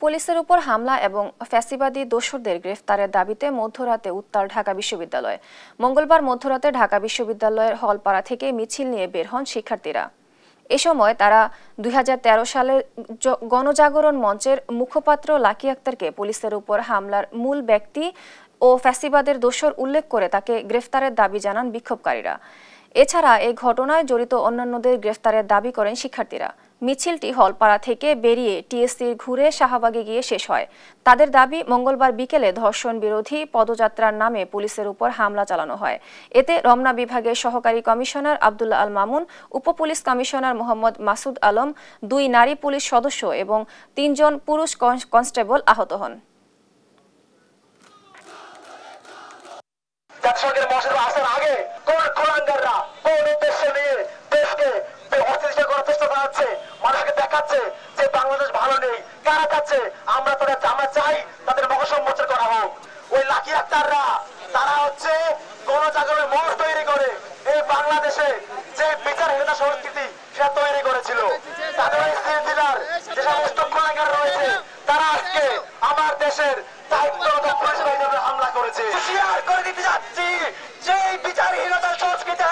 পুলিশের উপর হামলা এবং ফ্যাসিবাদী দোসরদের গ্রেফতারের দাবিতে মধ্যরাতে উত্তাল ঢাকা বিশ্ববিদ্যালয়। মঙ্গলবার মধ্যরাতে ঢাকা বিশ্ববিদ্যালয়ের হলপাড়া থেকে মিছিল নিয়ে বের হন শিক্ষার্থীরা। এ সময় তারা 2013 সালের গণজাগরণ মঞ্চের মুখপাত্র লাকি আক্তারকে পুলিশের উপর হামলার মূল ব্যক্তি ও ফ্যাসিবাদের দোসর উল্লেখ করে তাকে গ্রেফতারের দাবি জানান বিক্ষোভকারীরা। এছাড়া এই ঘটনায় জড়িত অন্যান্যদের গ্রেফতারের দাবি করেন শিক্ষার্থীরা। মিছিলটি হলপাড়া থেকে বেরিয়ে টিএসসি ঘুরে শাহবাগে গিয়ে শেষ হয়। তাদের দাবি, মঙ্গলবার বিকেলে ধর্ষণ বিরোধী পদযাত্রার নামে পুলিশের উপর হামলা চালানো হয়। এতে রমনা বিভাগের সহকারী কমিশনার আব্দুল্লাহ আল মামুন, উপপুলিশ কমিশনার মোহাম্মদ মাসুদ আলম, 2 নারী পুলিশ সদস্য এবং 3 জন পুরুষ কনস্টেবল আহত হন। জাতিসংঘের মহাসচিব আসার আগে কোন খোলাঙ্গাররা কোন উদ্দেশ্য নিয়ে দেশকে অস্থিতিশীল করার চেষ্টা চালাচ্ছে, মানুষকে দেখাচ্ছে যে বাংলাদেশ ভালো নেই, কারা চাচ্ছে আমরা চাই তাদের মুখ সম্মোচন করা হোক। ওই লাকি আক্তাররা তারা হচ্ছে গণজাগরণের মঞ্চ তৈরি করে এই বাংলাদেশে যে বিচারহীনতা সংস্কৃতি সেটা তৈরি করেছিল। তাদের ওই সিলসিলার যে সমস্ত খোলাঙ্গার রয়েছে তারা আজকে আমার দেশের দায়িত্বরত পুলিশ বাহিনীর হামলা করেছে। হুঁশিয়ার করে দিতে যাচ্ছি যে বিচারহীনতার সংস্কৃতি